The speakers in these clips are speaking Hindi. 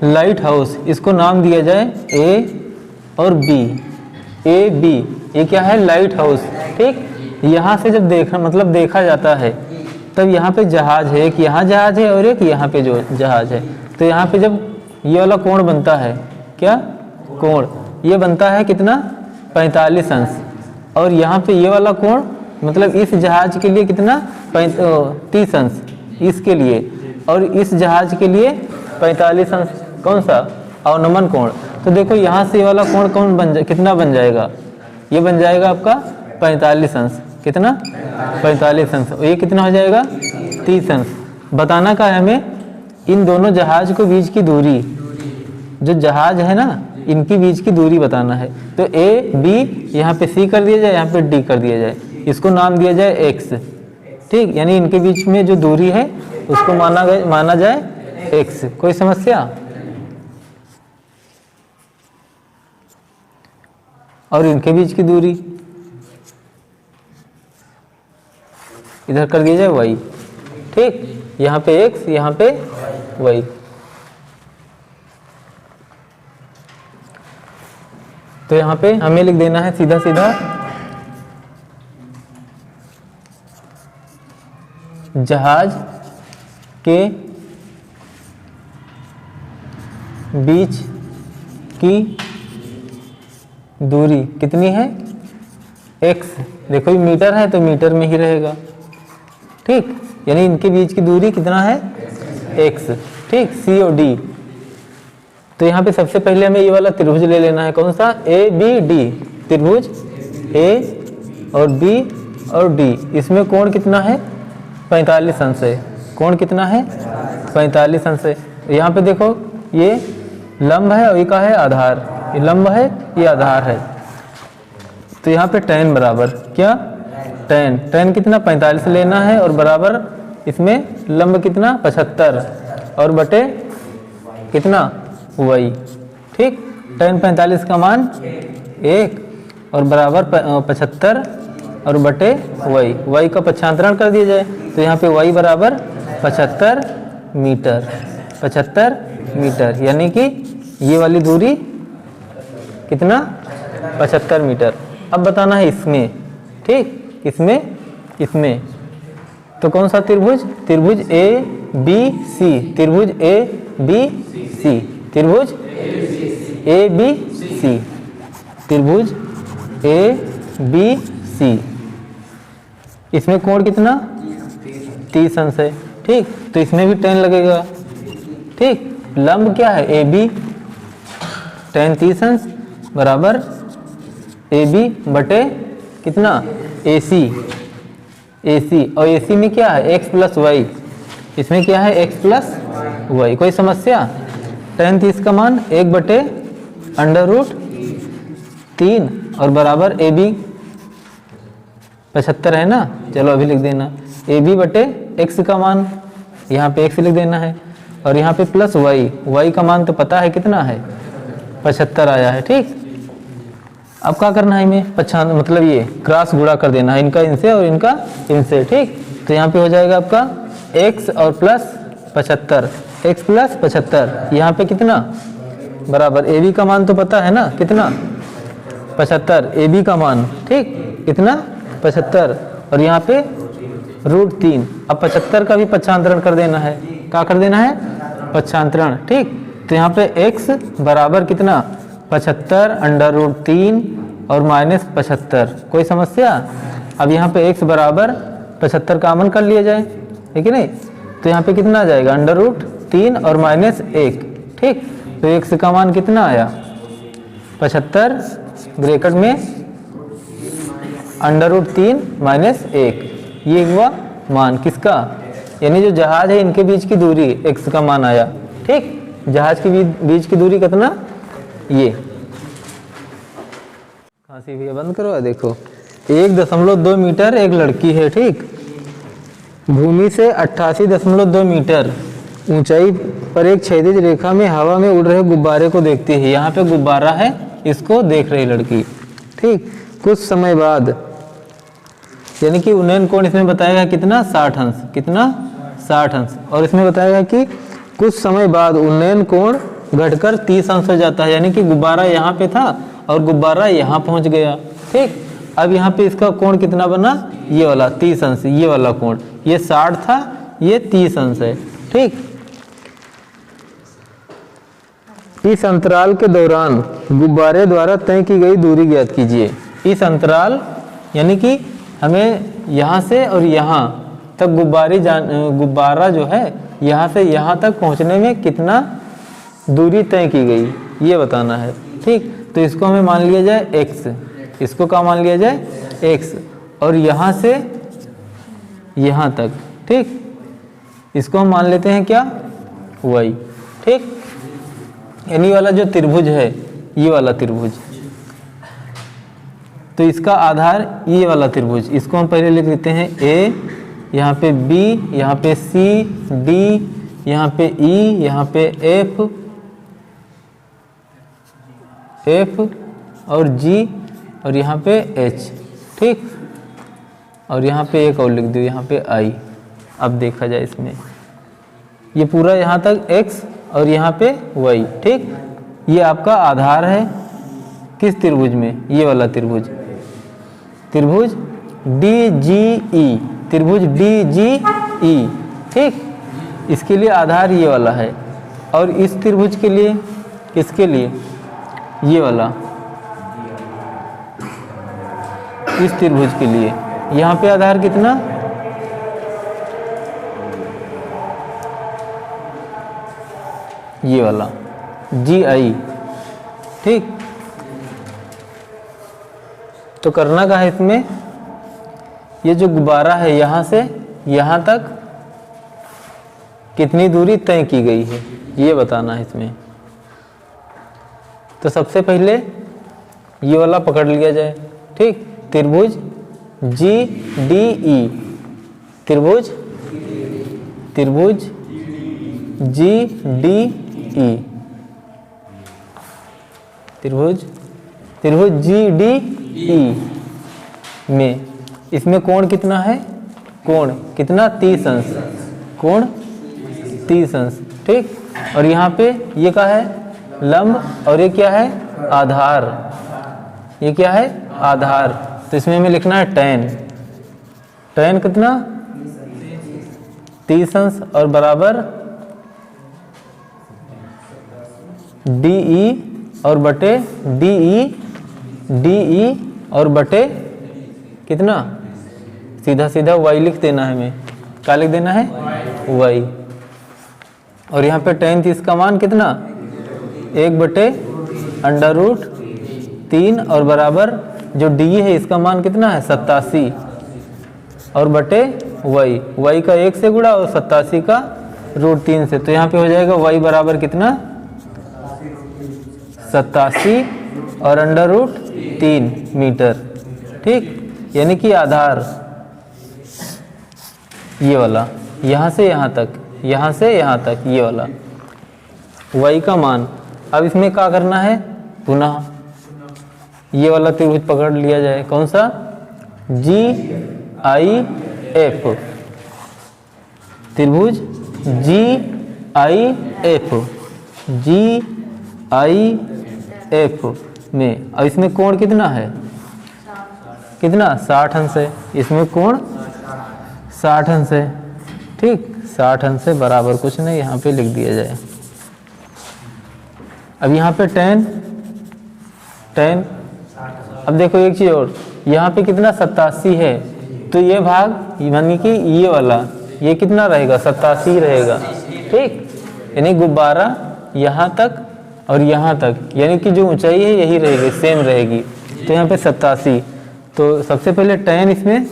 लाइट हाउस, इसको नाम दिया जाए ए और बी, ए बी, ये क्या है लाइट हाउस। ठीक, यहाँ से जब देखा जाता है तब यहाँ पे जहाज है, एक यहाँ जहाज है और एक यहाँ पे जो जहाज है, तो यहाँ पे जब ये वाला कोण बनता है, क्या कोण, ये बनता है कितना 45 अंश, और यहाँ पे ये वाला कोण मतलब इस जहाज के लिए कितना 30 अंश इसके लिए, और इस जहाज के लिए 45 अंश, कौन सा अवनमन कोण। तो देखो यहाँ से ये वाला कोण कितना बन जाएगा, ये बन जाएगा आपका 45 अंश, कितना 45 अंश, ये कितना हो जाएगा 30 अंश। बताना का है हमें इन दोनों जहाज को बीच की दूरी, जो जहाज है ना इनकी बीच की दूरी बताना है। तो ए बी यहाँ पे सी कर दिया जाए, यहाँ पे डी कर दिया जाए, इसको नाम दिया जाए एक्स। ठीक, यानी इनके बीच में जो दूरी है उसको माना जाए एक्स। कोई समस्या? और इनके बीच की दूरी इधर कर दिया जाए वाई। ठीक, यहाँ पे एक्स, यहाँ पे वाई। तो यहाँ पे हमें लिख देना है सीधा सीधा जहाज के बीच की दूरी कितनी है x। देखो ये मीटर है तो मीटर में ही रहेगा। ठीक, यानी इनके बीच की दूरी कितना है x। ठीक, c और d। तो यहाँ पे सबसे पहले हमें ये वाला त्रिभुज ले लेना है, कौन सा ए बी डी, त्रिभुज ए और बी और डी, इसमें कोण कितना है 45 अंश है। कोण कितना है 45 अंश है। यहाँ पे देखो ये लंब है और ये का है आधार, ये लंब है ये आधार है। तो यहाँ पे tan बराबर क्या tan कितना 45 लेना है और बराबर इसमें लंब कितना 75 और बटे कितना y। ठीक, tan 45 का मान 1 और बराबर 75 और बटे y का पक्षांतरण कर दिया जाए तो यहाँ पे y बराबर 75 मीटर, 75 मीटर, यानी कि ये वाली दूरी कितना 75 मीटर। अब बताना है इसमें। ठीक, इसमें तो कौन सा त्रिभुज, त्रिभुज ए बी सी, त्रिभुज ए बी सी, त्रिभुज ए बी सी, त्रिभुज ए बी सी, इसमें कोण कितना 30 अंश है। ठीक, तो इसमें भी tan लगेगा। ठीक, लंब क्या है ए बी, tan 30 अंश बराबर ए बी बटे कितना ए सी, और ए सी में क्या है x प्लस वाई, इसमें क्या है x प्लस वाई। कोई समस्या? tan 30 का मान 1 बटे √3 और बराबर ए बी 75 है ना, चलो अभी लिख देना ए बी बटे x का मान, यहाँ पे x लिख देना है और यहाँ पे प्लस y का मान तो पता है कितना है 75 आया है। ठीक, अब क्या करना है हमें मतलब ये क्रॉस गुणा कर देना है, इनका इनसे और इनका इनसे। ठीक, तो यहाँ पे हो जाएगा आपका x और प्लस 75, x प्लस 75, यहाँ पे कितना बराबर ए बी का मान तो पता है ना कितना 75, ए बी का मान। ठीक, कितना 75 और यहाँ पे √3। अब 75 का भी पक्षांतरण कर देना है, क्या कर देना है पक्षांतरण। ठीक, तो यहाँ पे x बराबर कितना 75 √3 और माइनस 75। कोई समस्या? अब यहाँ पे x बराबर 75 का अमन कर लिया जाए, है कि नहीं। तो यहाँ पे कितना आ जाएगा √3 और माइनस 1। ठीक, तो x का मान कितना आया 75 ब्रैकेट में √3 माइनस 1, ये हुआ मान किसका, यानी जो जहाज है इनके बीच की दूरी x का मान आया। ठीक, जहाज के बीच की दूरी कितना, ये खांसी भी बंद करो। देखो 1.2 मीटर एक लड़की है। ठीक, भूमि से 88.2 मीटर ऊंचाई पर एक क्षैतिज रेखा में हवा में उड़ रहे गुब्बारे को देखती है। यहाँ पे गुब्बारा है, इसको देख रही लड़की। ठीक, कुछ समय बाद यानी कि उन्नयन कोण इसमें बताएगा कितना 60 अंश, कितना 60 अंश, और इसमें बताएगा कि कुछ समय बाद उन्नयन कोण घटकर 30 अंश हो जाता है, यानी कि गुब्बारा यहाँ पे था और गुब्बारा यहाँ पहुँच गया। ठीक, अब यहाँ पे इसका कोण कितना बना, ये वाला 30 अंश, ये वाला कोण, ये 60 था, ये 30 अंश है। ठीक, इस अंतराल के दौरान गुब्बारे द्वारा तय की गई दूरी ज्ञात कीजिए। इस अंतराल यानी कि हमें यहाँ से और यहाँ तक गुब्बारा जो है यहाँ से यहाँ तक पहुँचने में कितना दूरी तय की गई ये बताना है। ठीक, तो इसको हमें मान लिया जाए x, इसको क्या मान लिया जाए x, और यहाँ से यहाँ तक। ठीक, इसको हम मान लेते हैं क्या, y। ठीक, यानी वाला जो त्रिभुज है ये वाला त्रिभुज, तो इसका आधार ये वाला त्रिभुज, इसको हम पहले लिख देते हैं a, यहाँ पे b, यहाँ पे c, d, यहाँ पे e, यहाँ पे f और g और यहाँ पे h। ठीक, और यहाँ पे एक और लिख दो, यहाँ पे i। अब देखा जाए इसमें ये पूरा यहाँ तक x और यहाँ पे y। ठीक, ये आपका आधार है किस त्रिभुज में, ये वाला त्रिभुज, त्रिभुज DGE, त्रिभुज DGE। ठीक, इसके लिए आधार ये वाला है, और इस त्रिभुज के लिए, किसके लिए, ये वाला, इस त्रिभुज के लिए यहाँ पे आधार कितना, ये वाला GI। ठीक, तो करना क्या है इसमें, ये जो गुब्बारा है यहाँ से यहाँ तक कितनी दूरी तय की गई है ये बताना है इसमें। तो सबसे पहले ये वाला पकड़ लिया जाए। ठीक, त्रिभुज GDE, त्रिभुज GDE, त्रिभुज GDE में इसमें कोण कितना है, कोण कितना 30 अंश, कोण 30 अंश। ठीक, और यहाँ पे ये क्या है, लंब, और ये क्या है, आधार, ये क्या है, आधार। तो इसमें हमें लिखना है tan, tan कितना 30 अंश और बराबर DE और बटे DE और बटे कितना, सीधा सीधा y लिख देना है, हमें क्या लिख देना है, y। और यहाँ पे tan 30 का मान कितना, 1/√3 और बराबर जो d है इसका मान कितना है 87 और बटे y का 1 से गुणा और 87 का √3 से। तो यहाँ पे हो जाएगा y बराबर कितना 87 और √3 मीटर। ठीक, यानी कि आधार ये वाला यहाँ से यहाँ तक, यहाँ से यहाँ तक ये वाला y का मान। अब इसमें क्या करना है, पुनः ये वाला त्रिभुज पकड़ लिया जाए, कौन सा, GIF, त्रिभुज GIF में। अब इसमें कोण कितना है, कितना 60 अंश है, इसमें कोण 60 अंश है। ठीक, 60 अंश से बराबर कुछ नहीं, यहाँ पे लिख दिया जाए। अब यहाँ पे tan, अब देखो एक चीज़ और, यहाँ पे कितना 87 है, तो ये भाग यानी कि ये वाला ये कितना रहेगा 87 रहेगा। ठीक, यानी गुब्बारा यहाँ तक और यहाँ तक, यानी कि जो ऊंचाई है यही रहेगी, सेम रहेगी। तो यहाँ पे 87, तो सबसे पहले tan इसमें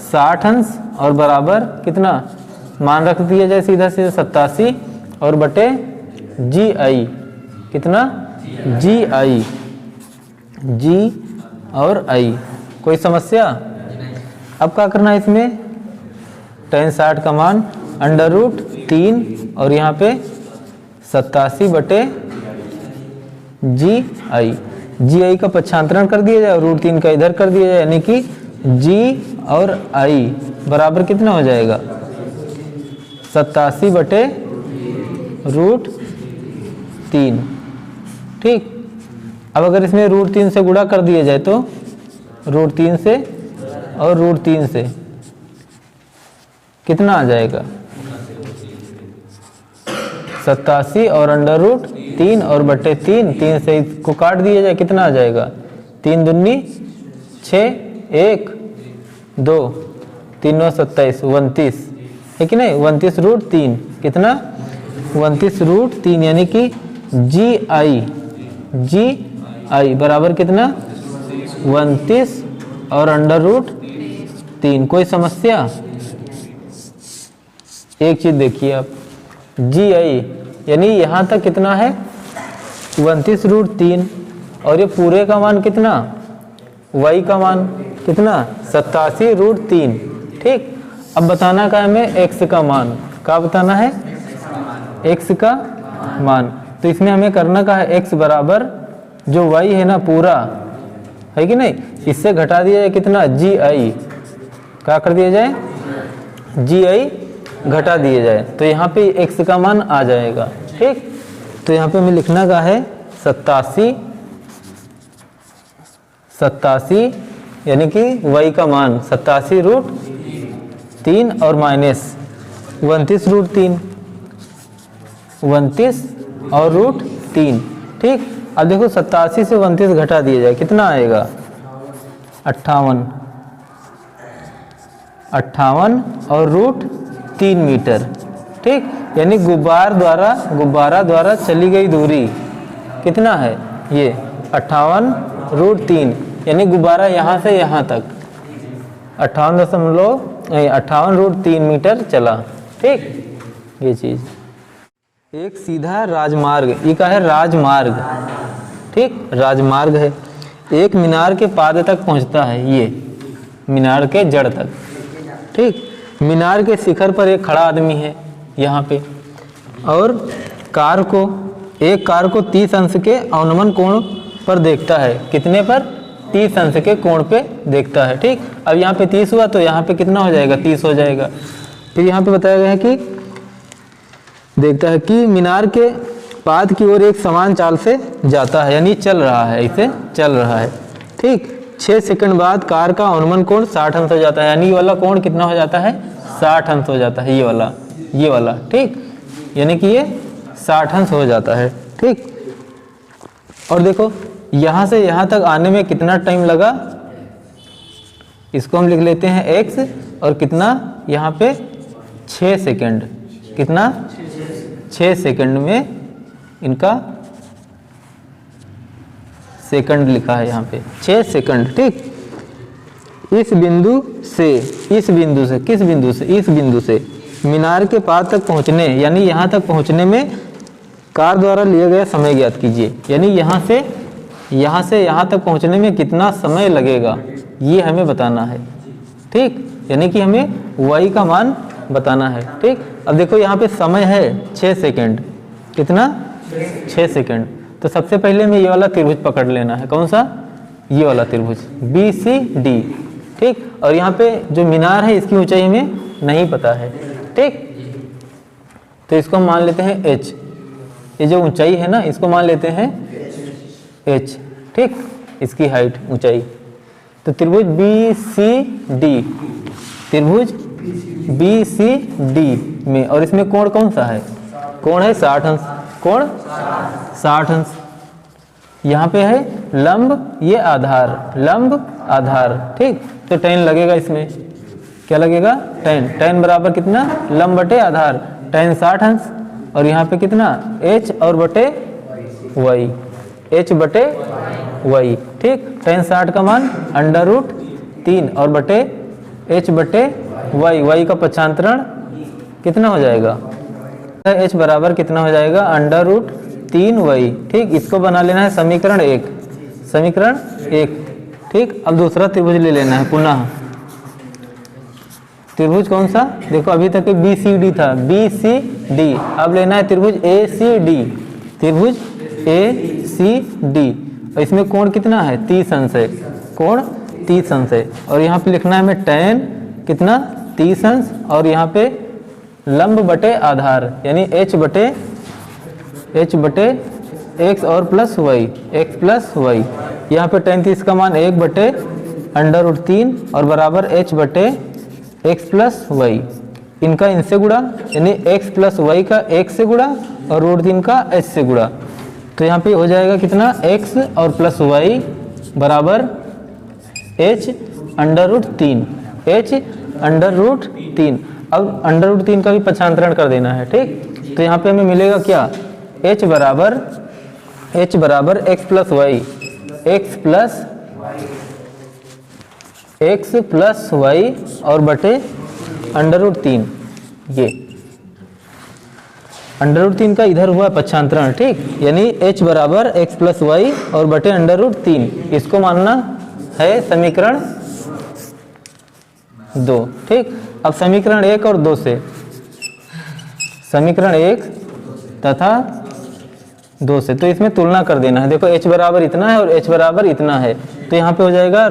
60 अंश और बराबर कितना मान रख दिया जाए, सीधा सीधा 87 और बटे GI, कितना GI, G और I। कोई समस्या। अब क्या करना है इसमें, tan 60 का मान √3 और यहाँ पे 87 बटे GI का पक्षांतरण कर दिया जाए और √3 का इधर कर दिया जाए, यानी कि G और I बराबर कितना हो जाएगा 87 बटे 3। ठीक, अब अगर इसमें √3 से गुणा कर दिया जाए तो √3 से और √3 से कितना आ जाएगा? 87 और √3 और बटे 3, 3 से इसको काट दिया जाए कितना आ जाएगा? 3 दूनी 6, 1 2 3 9 27, 29 है कि नहीं? 29√3 कितना? 29√3 यानी कि GI बराबर कितना? 29 और √3। कोई समस्या? एक चीज देखिए आप, GI यानी यहाँ तक कितना है? 29√3 और ये पूरे का मान कितना? Y का मान कितना? 87√3। ठीक, अब बताना का है हमें x का मान। क्या बताना है? x का मान। तो इसमें हमें करना का है x बराबर जो y है ना पूरा, है कि नहीं, इससे घटा दिया जाए कितना? GI। क्या कर दिया जाए? GI घटा दिया जाए तो यहाँ पे x का मान आ जाएगा। ठीक, तो यहाँ पे हमें लिखना का है 87 यानी कि y का मान 87√3 और माइनस 29√3, 29 और √3। ठीक, अब देखो 87 से 29 घटा दिया जाए कितना आएगा? 58 और √3 मीटर। ठीक, यानी गुब्बारा द्वारा चली गई दूरी कितना है? ये 58√3 यानी गुब्बारा यहाँ से यहाँ तक 58.58√3 मीटर चला। ठीक, ये चीज़। एक सीधा राजमार्ग, ये क्या है? राजमार्ग। ठीक, राजमार्ग है, एक मीनार के पाद तक पहुंचता है, ये मीनार के जड़ तक। ठीक, मीनार के शिखर पर एक खड़ा आदमी है यहाँ पे और एक कार को 30 अंश के अवनमन कोण पर देखता है। कितने पर? 30 अंश के कोण पे देखता है। ठीक, अब यहाँ पे 30 हुआ तो यहाँ पे कितना हो जाएगा? 30 हो जाएगा। फिर यहाँ पे बताया गया है कि देखता है कि मीनार के पाद की ओर एक समान चाल से जाता है, यानी चल रहा है, इसे चल रहा है। ठीक, 6 सेकंड बाद कार का अवनमन कोण 60 अंश हो जाता है, यानी ये वाला कोण कितना हो जाता है? 60 अंश हो जाता है, ये वाला। ठीक, यानी कि ये 60 अंश हो जाता है। ठीक, और देखो यहाँ से यहाँ तक आने में कितना टाइम लगा? इसको हम लिख लेते हैं x और कितना यहाँ पे 6 सेकंड। कितना? 6 सेकंड में इनका सेकंड लिखा है यहाँ पे 6 सेकंड। ठीक, इस बिंदु से मीनार के पाद तक पहुँचने, यानी यहाँ तक पहुँचने में कार द्वारा लिया गया समय ज्ञात कीजिए। यानी यहाँ से यहाँ तक पहुँचने में कितना समय लगेगा ये हमें बताना है। ठीक, यानी कि हमें y का मान बताना है। ठीक, अब देखो यहाँ पे समय है 6 सेकंड। कितना? 6 सेकंड। तो सबसे पहले में ये वाला त्रिभुज पकड़ लेना है। कौन सा? ये वाला त्रिभुज BCD। ठीक, और यहाँ पे जो मीनार है इसकी ऊंचाई हमें नहीं पता है। ठीक, तो इसको हम मान लेते हैं h। ये जो ऊंचाई है ना इसको मान लेते हैं h। ठीक, इसकी हाइट, ऊंचाई। तो त्रिभुज BCD में, और इसमें कोण कौन सा है? कोण है 60 अंश। कोण 60 अंश। यहाँ पे है लंब, ये आधार। ठीक, तो tan लगेगा इसमें। क्या लगेगा? tan बराबर कितना? लंब बटे आधार, tan 60 अंश। और यहाँ पे कितना? h और बटे y, h बटे y। ठीक, tan 60 का मान √3 और बटे h बटे y का पक्षांतरण कितना हो जाएगा? h बराबर कितना हो जाएगा? √3y। ठीक, इसको बना लेना है समीकरण 1। ठीक, अब दूसरा त्रिभुज ले लेना है पुनः। त्रिभुज कौन सा? देखो अभी तक BCD था, BCD। अब लेना है त्रिभुज ACD। और इसमें कोण कितना है? 30 अंश है। कोण 30 अंश है। और यहाँ पे लिखना है हमें tan कितना? 30 अंश। और यहाँ पे लंब बटे आधार यानी h बटे एक्स और plus Y, X plus Y. यहाँ पे tan 30 का मान 1/√3 और बराबर h बटे एक्स प्लस वाई। इनका इनसे गुणा, यानी x प्लस वाई का x से गुणा और √3 का h से गुणा। तो यहाँ पे हो जाएगा कितना, x और प्लस वाई बराबर h√3, h√3। अब √3 का भी पक्षांतरण कर देना है, ठीक। तो यहाँ पे हमें मिलेगा क्या, h बराबर x plus Y, x plus Y और बटे √3। ये √3 का इधर हुआ पक्षांतरण, ठीक। यानी h बराबर x प्लस वाई और बटे √3। इसको मानना है समीकरण 2, ठीक। अब समीकरण 1 और 2 से, समीकरण 1 तथा 2 से, तो इसमें तुलना कर देना है। देखो h बराबर इतना है और h बराबर इतना है, तो यहाँ पे हो जाएगा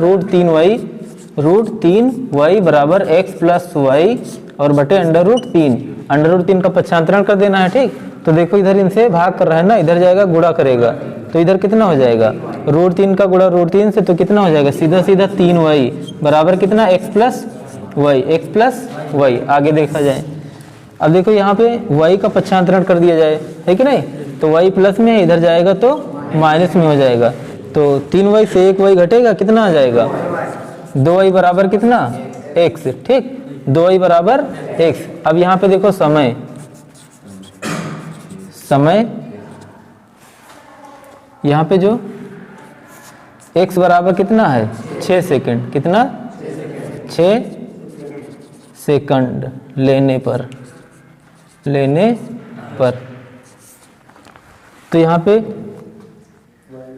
√3y बराबर x प्लस वाई और बटे √3 का पक्षांतरण कर देना है, ठीक। तो देखो इधर इनसे भाग कर रहा है ना, इधर जाएगा गुणा करेगा, तो इधर कितना हो जाएगा, √3 का गुणा √3 से, तो कितना हो जाएगा, सीधा सीधा 3y बराबर कितना, x प्लस वाई। आगे देखा जाए, अब देखो यहाँ पे y का पक्षांतरण कर दिया जाए, है कि नहीं। तो y प्लस में है, इधर जाएगा तो माइनस में हो जाएगा। तो 3y से 1y घटेगा, कितना आ जाएगा, 2y बराबर कितना, x, ठीक। 2y बराबर x। अब यहाँ पे देखो समय यहाँ पे जो x बराबर कितना है, 6 सेकंड, कितना, 6 सेकंड लेने पर। तो यहाँ पे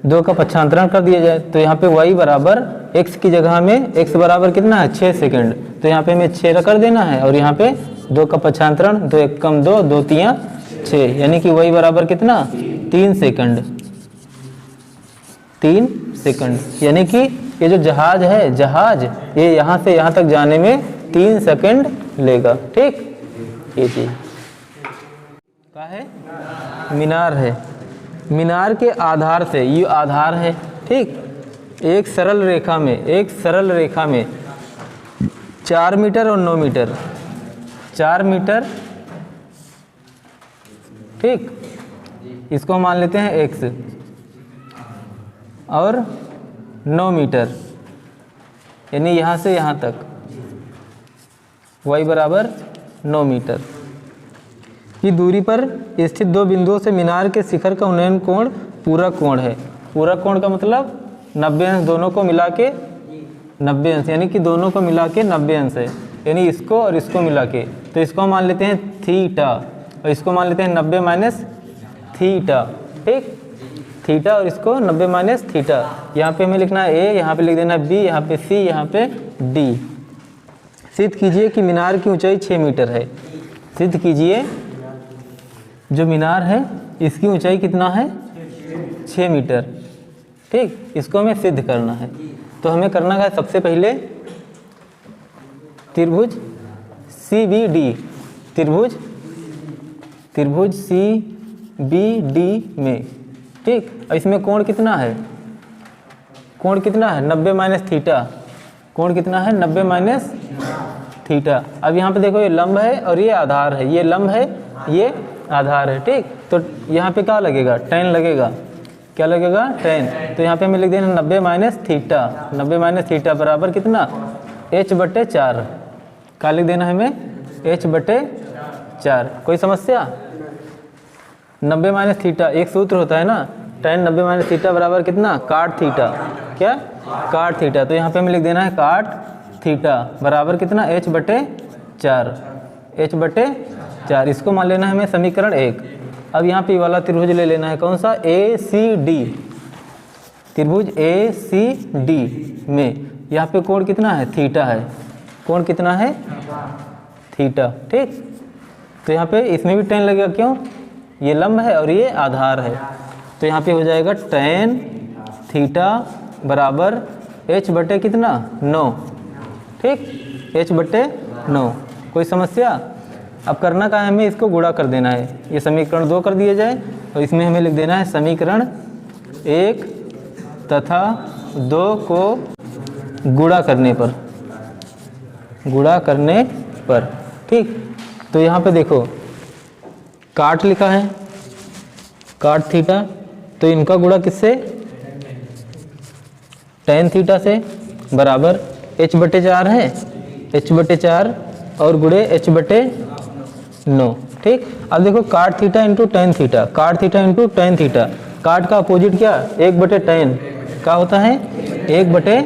2 का पक्षांतरण कर दिया जाए, तो यहाँ पे y बराबर x की जगह में x बराबर कितना है, 6 सेकंड, तो यहाँ पे हमें 6 कर देना है और यहाँ पे 2 का पक्षांतरण, 2 1 कम 2, 2 3 6, यानी कि y बराबर कितना, 3 सेकंड, 3 सेकंड। यानी कि ये जो जहाज है, ये यहाँ से यहाँ तक जाने में 3 सेकंड लेगा, ठीक। ये चीज क्या है, मीनार है। मीनार के आधार से, ये आधार है, ठीक। एक सरल रेखा में 4 मीटर और 9 मीटर, 4 मीटर, ठीक। इसको मान लेते हैं x और 9 मीटर, यानी यहाँ से यहाँ तक y बराबर 9 मीटर की दूरी पर स्थित 2 बिंदुओं से मीनार के शिखर का उन्नयन कोण पूरक कोण है। पूरक कोण का मतलब 90 अंश, दोनों को मिला के 90 अंश, यानी कि दोनों को मिला के 90 अंश है, यानी इसको और इसको मिला के। तो इसको मान लेते हैं थीटा और इसको मान लेते हैं 90 माइनस थीटा, ठीक। थीटा और इसको 90 माइनस थीटा। यहाँ पे हमें लिखना है a, यहाँ पे लिख देना है b, यहाँ पे c, यहाँ पे d। सिद्ध कीजिए कि मीनार की ऊंचाई 6 मीटर है। सिद्ध कीजिए जो मीनार है इसकी ऊंचाई कितना है, 6 मीटर, ठीक। इसको हमें सिद्ध करना है। तो हमें करना है सबसे पहले त्रिभुज CBD, त्रिभुज CBD में, ठीक। और इसमें कोण कितना है, 90 माइनस थीटा। कोण कितना है, 90 माइनस थीटा। अब यहाँ पे देखो ये लंब है और ये आधार है, ये लंब है, ये आधार है, ठीक। तो यहाँ पे क्या लगेगा, tan लगेगा, क्या लगेगा, tan। तो यहाँ पे हमें लिख देना 90 माइनस थीटा बराबर कितना, h/4। क्या लिख देना है हमें, h/4। कोई समस्या, 90 माइनस थीटा एक सूत्र होता है ना, tan 90 माइनस थीटा बराबर कितना, काट थीटा, क्या, काट थीटा। तो यहाँ पे हमें लिख देना है काट थीटा बराबर कितना, h/4। इसको मान लेना है हमें समीकरण 1। अब यहाँ पे वाला त्रिभुज ले लेना है, कौन सा, ACD, त्रिभुज ACD में यहाँ पे कोण कितना है, थीटा है, कोण कितना है, थीटा, ठीक। तो यहाँ पे इसमें भी tan लगेगा, क्यों, ये लंब है और ये आधार है। तो यहाँ पे हो जाएगा tan थीटा बराबर h/, कितना, 9, ठीक, h/9। कोई समस्या, अब करना क्या है, हमें इसको गुणा कर देना है। ये समीकरण 2 कर दिया जाए और इसमें हमें लिख देना है समीकरण 1 तथा 2 को गुणा करने पर, ठीक। तो यहाँ पे देखो काट लिखा है, काट थीटा, तो इनका गुणा किससे, tan थीटा से, बराबर h/4 है, h/4 और गुणे h/9, ठीक। अब देखो काट थीटा इंटू tan थीटा, काट थीटा इंटू tan थीटा, काट का अपोजिट क्या, 1/tan क्या होता है, 1/tan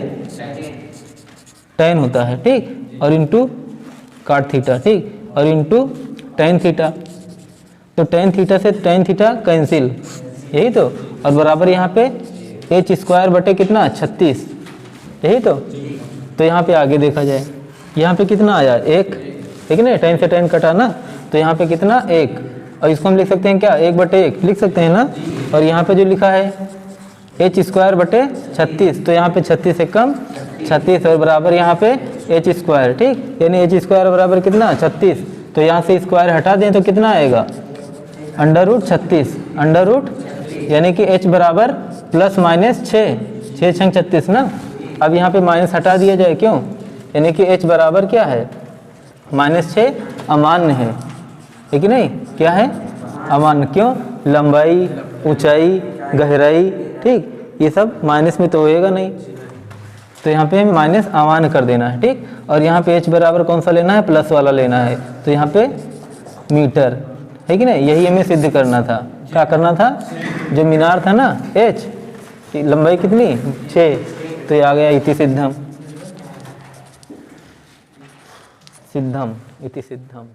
होता है, ठीक। और इंटू काट थीटा, ठीक, और इंटू tan थीटा, तो tan थीटा से tan थीटा कैंसिल, यही तो, और बराबर यहाँ पे h² बटे कितना 36, यही तो यहाँ पे आगे देखा जाए, यहाँ पे कितना आया 1, ठीक है ना, tan से tan कटा ना, तो यहाँ पे कितना 1, और इसको हम लिख सकते हैं क्या 1/1 लिख सकते हैं ना। और यहाँ पे जो लिखा है h² बटे 36, तो यहाँ पे 36 से कम 36 और बराबर यहाँ पे h², ठीक, यानी h² बराबर कितना 36, तो यहाँ से स्क्वायर हटा दें तो कितना आएगा √36, अंडर यानी कि h बराबर +/6, 6 छंग 36 ना। अब यहाँ पे माइनस हटा दिया जाए, क्यों, यानी कि h बराबर क्या है -6 अमान्य है, ठीक है नहीं, क्या है अमान्य, क्यों, लंबाई, ऊंचाई, गहराई, ठीक, ये सब माइनस में तो होएगा नहीं, तो यहाँ पे माइनस अमान्य कर देना है, ठीक। और यहाँ पे h बराबर कौन सा लेना है, प्लस वाला लेना है, तो यहाँ पे मीटर, है कि नहीं, यही हमें सिद्ध करना था। क्या करना था, जो मीनार था ना h, लंबाई कितनी 6, तो ये आ गया इति सिद्धम, इति सिद्धम।